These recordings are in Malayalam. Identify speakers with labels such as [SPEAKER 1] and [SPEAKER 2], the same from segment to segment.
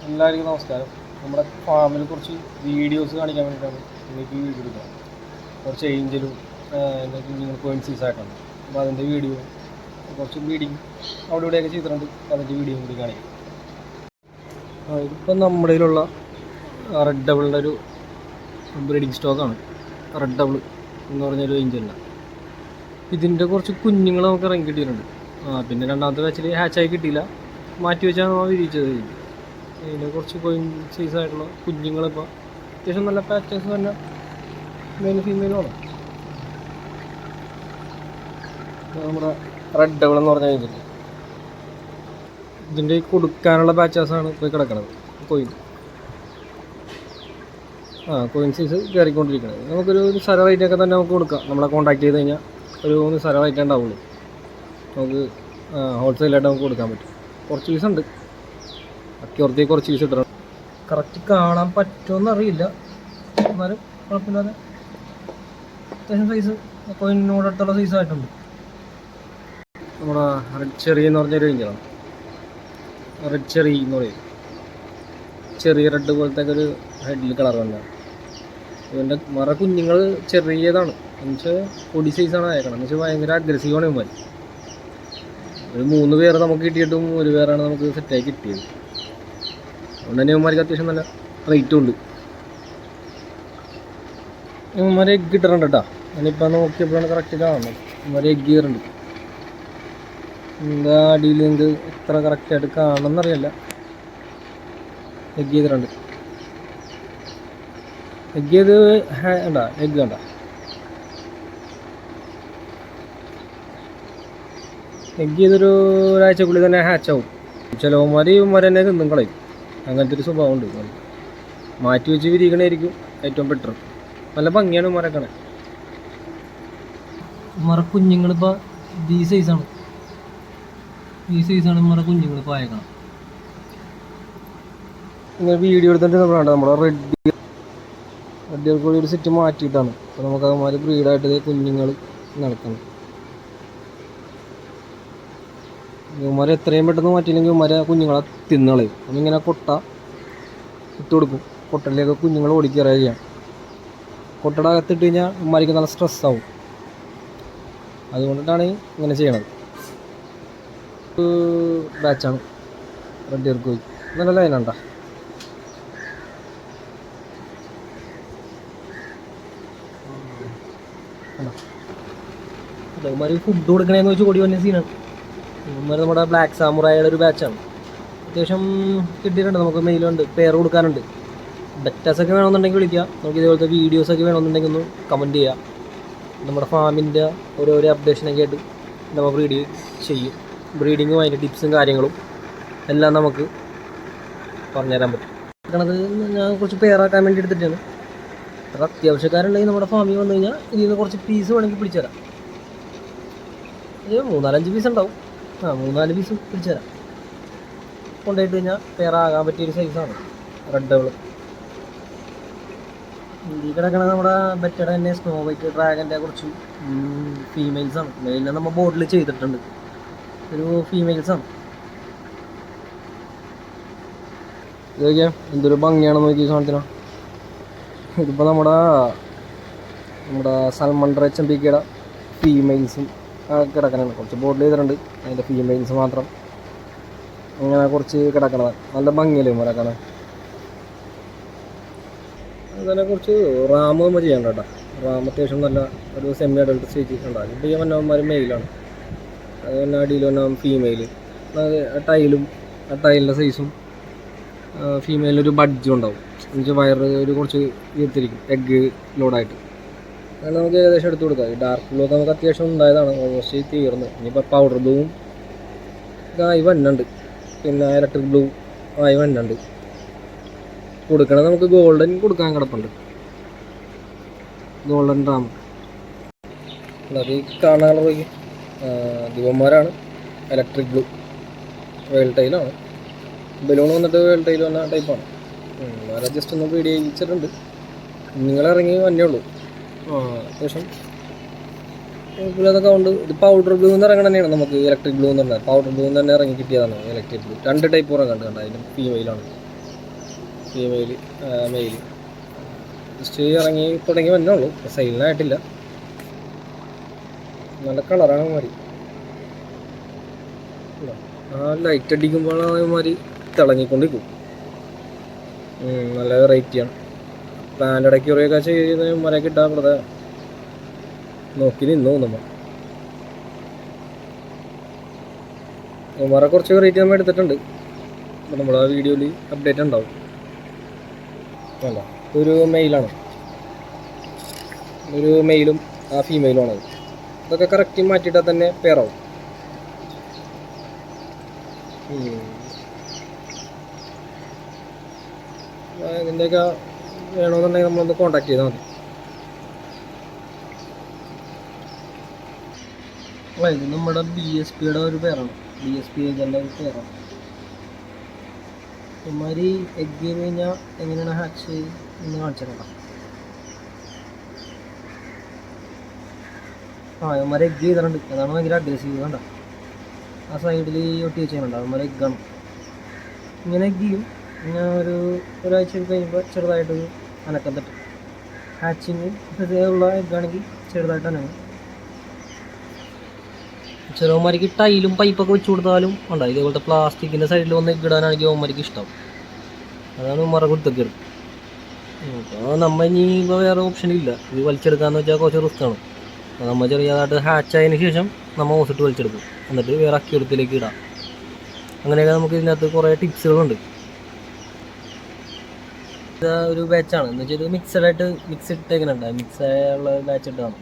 [SPEAKER 1] എല്ലാവർക്കും നമസ്കാരം. നമ്മുടെ ഫാമിൽ കുറച്ച് വീഡിയോസ് കാണിക്കാൻ വേണ്ടിയിട്ടാണ് ഇന്നേക്ക് വീഡിയോ എടുക്കുന്നത്. കുറച്ച് ഏഞ്ചലും കുഞ്ഞുങ്ങൾ കോയിൻസീസ് ആയിട്ടാണ്. അപ്പോൾ അതിൻ്റെ വീഡിയോ കുറച്ച് ബ്രീഡിങ് അവിടെ ഇവിടെയൊക്കെ ചെയ്തിട്ടുണ്ട്. അതിൻ്റെ വീഡിയോ കൂടി കാണിക്കും. ഇതിപ്പം നമ്മുടെ കയ്യിലുള്ള റെഡ് ഡബിളിൻ്റെ ഒരു ബ്രീഡിങ് സ്റ്റോക്കാണ്. റെഡ് ഡബിൾ എന്ന് പറഞ്ഞൊരു ഏഞ്ചലിൻ്റെ ഇതിൻ്റെ കുറച്ച് കുഞ്ഞുങ്ങൾ നമുക്ക് ഇറങ്ങി കിട്ടിയിട്ടുണ്ട്. പിന്നെ രണ്ടാമത്തെ ബാച്ചിൽ ഹാച്ചായി കിട്ടിയില്ല, മാറ്റി വെച്ചാണ് നമ്മൾ വിരിയിച്ചത്. ഇതിൻ്റെ കുറച്ച് കോയിൻ സൈസായിട്ടുള്ള കുഞ്ഞുങ്ങളിപ്പോൾ അത്യാവശ്യം നല്ല പാച്ചേഴ്സ് തന്നെ മെയിലും ഫീമെയിലുമാണ്. നമ്മുടെ റെഡ് ഡബിൾ എന്ന് പറഞ്ഞാൽ ഇതിൻ്റെ കൊടുക്കാനുള്ള ബാച്ചേഴ്സാണ് പോയി കിടക്കുന്നത്. കോയിൻ സൈസ് കയറിക്കൊണ്ടിരിക്കുന്നത്. നമുക്കൊരു നിസ്സാര റേറ്റൊക്കെ തന്നെ നമുക്ക് കൊടുക്കാം. നമ്മളെ കോൺടാക്ട് ചെയ്ത് കഴിഞ്ഞാൽ ഒരു നിസ്സാര റേറ്റേ ഉണ്ടാവുള്ളൂ. നമുക്ക് ഹോൾസെയിലായിട്ട് നമുക്ക് കൊടുക്കാൻ പറ്റും. കുറച്ച് പീസുണ്ട്, അക്യൂറത്തേക്ക് കുറച്ച് പീസ് ഇട്ടിട്ടുണ്ട്. കറക്റ്റ് കാണാൻ പറ്റുമെന്നറിയില്ല, എന്നാലും കുഴപ്പമില്ലാതെ അത്യാവശ്യം സൈസ് കോയിനോടടുത്തുള്ള സൈസായിട്ടുണ്ട്. നമ്മുടെ റെഡ് ചെറി എന്ന് പറഞ്ഞൊരു റേഞ്ചാണ്. റെഡ് ചെറി എന്ന് പറയും. ചെറിയ റെഡ് പോലത്തെ ഒരു ഹെഡിൽ കളർ തന്നെയാണ്. ഇതിൻ്റെ മറ കുഞ്ഞുങ്ങൾ ചെറിയതാണ്, എന്നുവെച്ചാൽ പൊടി സൈസാണ് അയക്കണം. എന്നുവെച്ചാൽ ഭയങ്കര അഗ്രസീവാണ് ഇവന്മാർ. ഒരു 3 പേര് നമുക്ക് കിട്ടിയിട്ടും 1 പേരാണ് നമുക്ക് സെറ്റായി കിട്ടിയത്. അതുകൊണ്ട് തന്നെ ഇവന്മാർക്ക് അത്യാവശ്യം നല്ല റേറ്റും ഉണ്ട്. ഇവന്മാർ എഗ്ഗ് ഇട്ടിട്ടുണ്ട് കേട്ടോ. ഞാനിപ്പോൾ നോക്കിയപ്പോഴാണ് കറക്റ്റ് കാണുന്നത്. ഇവന്മാർ എഗ്ഗ് കയറുന്നുണ്ട്. എന്താ അടിയിൽ നിങ്ങൾക്ക് എത്ര കറക്റ്റായിട്ട് കാണണമെന്നറിയില്ല. എഗ്ഗ് ചെയ്തിട്ടുണ്ട്. എഗ്ഗ് ചെയ്ത് വേണ്ട, എഗ്ഗ് വേണ്ട. എഗ്ഗ് ചെയ്തൊരു ഒരാഴ്ചക്കുള്ളിൽ തന്നെ ഹാച്ചാവും. ചിലവന്മാർ ഇവന്മാർ തന്നെ തിന്നും കളയും. അങ്ങനത്തെ ഒരു സ്വഭാവം ഉണ്ട്. മാറ്റി വെച്ച് വിരിക്കണമായിരിക്കും ഏറ്റവും ബെറ്റർ. നല്ല ഭംഗിയാണ് ഇവന്മാരൊക്കെ. ഇവന്മാരെ കുഞ്ഞുങ്ങളിപ്പോൾ ഈ സൈസാണ്. ഈ സൈസാണ് ഇവന്മാരെ കുഞ്ഞുങ്ങളിപ്പോൾ അയക്കണം. ഇങ്ങനെ വീഡിയോ എടുത്തിട്ട് നമ്മളാണ് നമ്മുടെ റെഡികൾക്ക് ഒരു സെറ്റ് മാറ്റിയിട്ടാണ്. അപ്പോൾ നമുക്ക് അവന്മാർ ബ്രീഡായിട്ട് കുഞ്ഞുങ്ങൾ നടക്കണം. ഇവന്മാരെ എത്രയും പെട്ടെന്ന് മാറ്റിയില്ലെങ്കിൽ ഇവന്മാരെ കുഞ്ഞുങ്ങളെ തിന്നളയും. നമ്മിങ്ങനെ കൊട്ട ഇട്ട് കൊടുക്കും. കൊട്ടയിലേക്ക് കുഞ്ഞുങ്ങൾ ഓടിക്കറിയുക ചെയ്യാം. കൊട്ടയുടെ അകത്തിട്ട് കഴിഞ്ഞാൽ ഇവന്മാർക്ക് നല്ല സ്ട്രെസ്സാവും. അതുകൊണ്ടിട്ടാണ് ഇങ്ങനെ ചെയ്യണത്. ബാച്ചാണ് റെഡ് കോയി. നല്ല ലൈനുണ്ടോ? ഇവന്മാർ ഫുഡ് കൊടുക്കണേന്ന് വെച്ച് ഓടി വന്ന സീനാണ്. ഇവന്മാർ നമ്മുടെ ബ്ലാക്ക് സാമുറായുടെ ഒരു ബാച്ചാണ്. അത്യാവശ്യം കിട്ടിയിട്ടുണ്ട്. നമുക്ക് മെയിലുണ്ട്, പെയർ കൊടുക്കാനുണ്ട്. ബെറ്റാസൊക്കെ വേണമെന്നുണ്ടെങ്കിൽ വിളിക്കുക. നമുക്ക് ഇതേപോലത്തെ വീഡിയോസൊക്കെ വേണമെന്നുണ്ടെങ്കിൽ ഒന്ന് കമൻറ്റ് ചെയ്യുക. നമ്മുടെ ഫാമിൻ്റെ ഓരോരോ അപ്ഡേഷനൊക്കെ ആയിട്ട് നമ്മൾ ചെയ്യും. ബ്രീഡിങ്ങും അതിൻ്റെ ടിപ്സും കാര്യങ്ങളും എല്ലാം നമുക്ക് പറഞ്ഞുതരാൻ പറ്റും. കിട്ടണത് ഞാൻ കുറച്ച് പെയറാക്കാൻ വേണ്ടി എടുത്തിട്ടാണ്. അത്ര അത്യാവശ്യക്കാരുണ്ടെങ്കിൽ നമ്മുടെ ഫാമിൽ വന്നു കഴിഞ്ഞാൽ ഇതിൽ നിന്ന് കുറച്ച് പീസ് വേണമെങ്കിൽ പിടിച്ചു തരാം. ഒരു 3-4 പീസ് ഉണ്ടാവും. 3-4 പീസ് പിടിച്ചു തരാം. കൊണ്ടുപോയിട്ട് കഴിഞ്ഞാൽ പെയറാകാൻ പറ്റിയൊരു സൈസാണ് റെഡ് ഡബിൾ. ഈ കിടക്കണത് നമ്മുടെ ബെറ്റയുടെ തന്നെ സ്നോ വൈറ്റ് ഡ്രാഗൻ്റെ കുറച്ച് ഫീമെയിൽസാണ്. മെയിലിനെ നമ്മൾ ബോർഡിൽ ചെയ്തിട്ടുണ്ട്. ഒരു ഫീമെയിൽസാണ്. ഇതൊക്കെ എന്തൊരു ഭംഗിയാണെന്ന് നോക്കി സാധനത്തിനാണ്. ഇതിപ്പോൾ നമ്മുടെ സൽമൺ HMPKയുടെ ഫീമെയിൽസും കിടക്കണതാണ്. കുറച്ച് ബോർഡിൽ ചെയ്തിട്ടുണ്ട്. അതിൻ്റെ ഫീമെയിൽസ് മാത്രം അങ്ങനെ കുറച്ച് കിടക്കണതാണ്. നല്ല ഭംഗിയല്ലേ മരക്കാണ്. അതിനെക്കുറിച്ച് റാം നമ്മൾ ചെയ്യണ്ട കേട്ടോ. റാം അത്യാവശ്യം നല്ല ഒരു സെമി അഡൾട്ട് സ്റ്റേജ് ഉണ്ടാകും. ഇപ്പോൾ ഈ വന്നവന്മാർ മെയിലാണ്. അത് തന്നെ അടിയിൽ വന്ന ഫീമെയിൽ. ടൈലും ആ ടൈലിൻ്റെ സൈസും ഫീമെയിലൊരു ബഡ്ജും ഉണ്ടാവും. എന്നുവെച്ചാൽ വയറ് ഒരു കുറച്ച് വീർത്തിരിക്കും എഗ്ഗ് ലോഡായിട്ട്. അങ്ങനെ നമുക്ക് ഏകദേശം എടുത്ത് കൊടുക്കാം. ഈ ഡാർക്ക് ബ്ലൂ ഒക്കെ നമുക്ക് അത്യാവശ്യം ഉണ്ടായതാണ്. ഓൾമോസ്റ്റ് തീർന്ന്. ഇനിയിപ്പോൾ പൗഡർ ബ്ലൂവും ആയി വന്നുണ്ട്. പിന്നെ ഇലക്ട്രിക് ബ്ലൂ ആയി വന്നുണ്ട്. കൊടുക്കണത് നമുക്ക് ഗോൾഡൻ കൊടുക്കാൻ കിടപ്പുണ്ട്. ഗോൾഡൻ റാം അത് കാണാനുള്ള ദിവന്മാരാണ്. ഇലക്ട്രിക് ബ്ലൂ വേൾ ടൈലാണ്. ബലൂൺ വന്നിട്ട് വേൾ ടൈൽ വന്ന ടൈപ്പാണ്. വേറെ ജസ്റ്റ് ഒന്ന് ബ്രീഡ് ചെയ്യിച്ചിട്ടുണ്ട്. നിങ്ങളിറങ്ങി വന്നേ ഉള്ളൂ. അത്യാവശ്യം അതൊക്കെ ഉണ്ട്. ഇത് പൗഡർ ബ്ലൂ എന്ന് ഇറങ്ങണ തന്നെയാണ്. നമുക്ക് ഇലക്ട്രിക് ബ്ലൂ എന്ന് പറഞ്ഞാൽ പൗഡർ ബ്ലൂ തന്നെ ഇറങ്ങി കിട്ടിയതാണ്. ഇലക്ട്രിക് ബ്ലൂ 2 ടൈപ്പ് ഇറങ്ങുന്നുണ്ട്. അതിന് ഫീമെയിലാണ്. ഫീമെയിൽ, മെയിൽ ജസ്റ്റ് ഇറങ്ങി തുടങ്ങി വന്നോളൂ, സെയിലിനായിട്ടില്ല. നല്ല കളറാണ് മാതിരി. ആ ലൈറ്റ് അടിക്കുമ്പോൾ അതേമാതിരി തിളങ്ങിക്കൊണ്ടിരിക്കും. നല്ല വെറൈറ്റിയാണ്. പ്ലാന്റ് ഇടയ്ക്ക് കുറേയൊക്കെ ചെയ്യുന്ന മര കിട്ടാൻ വെറുതെ നോക്കി നിന്നു നമ്മൾ. മര കുറച്ച് വെറൈറ്റി നമ്മൾ എടുത്തിട്ടുണ്ട്. അപ്പോൾ നമ്മൾ ആ വീഡിയോയിൽ അപ്ഡേറ്റ് ഉണ്ടാവും. അല്ല, ഒരു മെയിലാണ്, ഒരു മെയിലും ആ ഫീമെയിലുമാണ്. ഇതൊക്കെ കറക്റ്റ് മാറ്റിയിട്ടാൽ തന്നെ പെയറാവും. ഇതിൻ്റെയൊക്കെ വേണമെന്നുണ്ടെങ്കിൽ നമ്മളൊന്ന് കോൺടാക്ട് ചെയ്താൽ മതി. ഇത് നമ്മുടെ BSPയുടെ ഒരു പേരാണ്, BSP ഏജൻ്റെ ഒരു പേരാണ്. ഇമാതിരി എഗ് ചെയ്ത് കഴിഞ്ഞാൽ എങ്ങനെയാണ് ഹാച്ച് എന്ന് കാണിച്ചിട്ടുണ്ടോ? ഇവന്മാരെ എഗ് ചെയ്തിട്ടുണ്ട്. അതാണ് ഭയങ്കര അഗ്രസീവ്. കണ്ട ആ സൈഡിൽ ഒട്ടി വെച്ചിട്ടുണ്ട്, അവന്മാരെ എഗ്ഗാണ്. ഇങ്ങനെ എഗ് ചെയ്യും. പിന്നെ ഒരാഴ്ച കഴിയുമ്പോൾ ചെറുതായിട്ടൊരു അനക്കം തട്ടും. ഹാച്ചിങ് ഉള്ള എഗ്ഗാണെങ്കിൽ ചെറുതായിട്ട് അനങ്ങും. ചെറുവന്മാർക്ക് ടൈലും പൈപ്പൊക്കെ വെച്ച് കൊടുത്താലും ഉണ്ടാവും. ഇതേപോലത്തെ പ്ലാസ്റ്റിക്കിൻ്റെ സൈഡിൽ വന്ന് എഗ് ഇടാനാണെങ്കിൽ അവന്മാർക്ക് ഇഷ്ടം. അതാണ് മറ കുത്തക്കേട്. അപ്പോൾ നമ്മൾ ഇനി ഇപ്പോൾ വേറെ ഓപ്ഷൻ ഇല്ല. ഇത് വലിച്ചെടുക്കാന്ന് വെച്ചാൽ കുറച്ച് റിസ്ക്കാണ്. നമ്മൾ ചെറിയതായിട്ട് ഹാച്ച് ആയതിനു ശേഷം നമ്മൾ ഓസിട്ട് വലിച്ചെടുക്കും. എന്നിട്ട് വേറെ അക്യൂറത്തിലേക്ക് ഇടാം. അങ്ങനെയൊക്കെ നമുക്ക് ഇതിനകത്ത് കുറേ ടിപ്സുകളുണ്ട്. ഇത് ഒരു ബാച്ചാണ് എന്ന് വെച്ചാൽ ഇത് മിക്സഡായിട്ട് മിക്സ് ഇട്ടേക്കുന്നുണ്ട്. മിക്സായുള്ള ബാച്ച് ഇട്ടാണ്.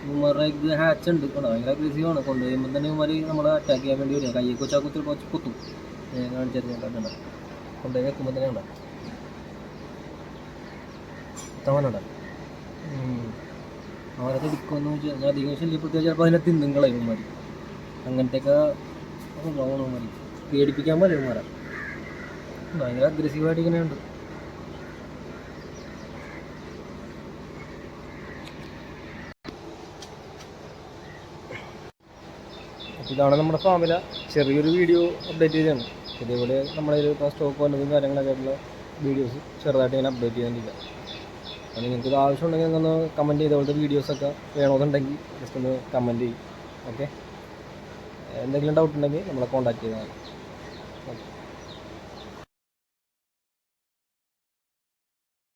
[SPEAKER 1] ഇവന്മാരുടെ എഗ് ഹാച്ച് ഉണ്ട്. ഭയങ്കര അഗ്രസീവാണ്. കൊണ്ടുവരുമ്പോൾ തന്നെ ഇവന്മാർ നമ്മളെ അറ്റാക്ക് ചെയ്യാൻ വേണ്ടി വരിക. കയ്യെ കൊച്ചാ കുറച്ച് കുത്തും. കാണിച്ചിട്ടുണ്ട്. കൊണ്ടുപോയി വെക്കുമ്പോൾ തന്നെ ഉണ്ടാവും. കുത്താവാനുണ്ട. അവരൊക്കെ ഇടിക്കുമെന്ന് വെച്ചാൽ അധികം ശല്യപ്പെടുത്തിയാൽ ചിലപ്പോൾ അതിനെ തിന്നും കളയും ഇവന്മാർ. അങ്ങനത്തെയൊക്കെ സ്വഭാവമാണ് മതി. പേടിപ്പിക്കാൻ പോലെ ഇവന്മാരെ ഭയങ്കര അഗ്രസീവായിട്ട് ഇങ്ങനെയുണ്ട്. ഇതാണ് നമ്മുടെ ഫാമിലെ ചെറിയൊരു വീഡിയോ അപ്ഡേറ്റ് ചെയ്താണ്. ഇതേപോലെ നമ്മളതിൽ ഇപ്പോൾ സ്റ്റോക്ക് വന്നതും കാര്യങ്ങളൊക്കെ ആയിട്ടുള്ള വീഡിയോസ് ചെറുതായിട്ട് ഇങ്ങനെ അപ്ഡേറ്റ് ചെയ്യാനില്ല. അപ്പോൾ നിങ്ങൾക്ക് ഇത് ആവശ്യമുണ്ടെങ്കിൽ ഒന്ന് കമൻറ്റ് ചെയ്തപോലത്തെ വീഡിയോസൊക്കെ വേണമെന്നുണ്ടെങ്കിൽ ജസ്റ്റ് ഒന്ന് കമൻറ്റ് ചെയ്യും. ഓക്കെ, എന്തെങ്കിലും ഡൗട്ട് ഉണ്ടെങ്കിൽ നമ്മളെ കോൺടാക്ട് ചെയ്താൽ മതി.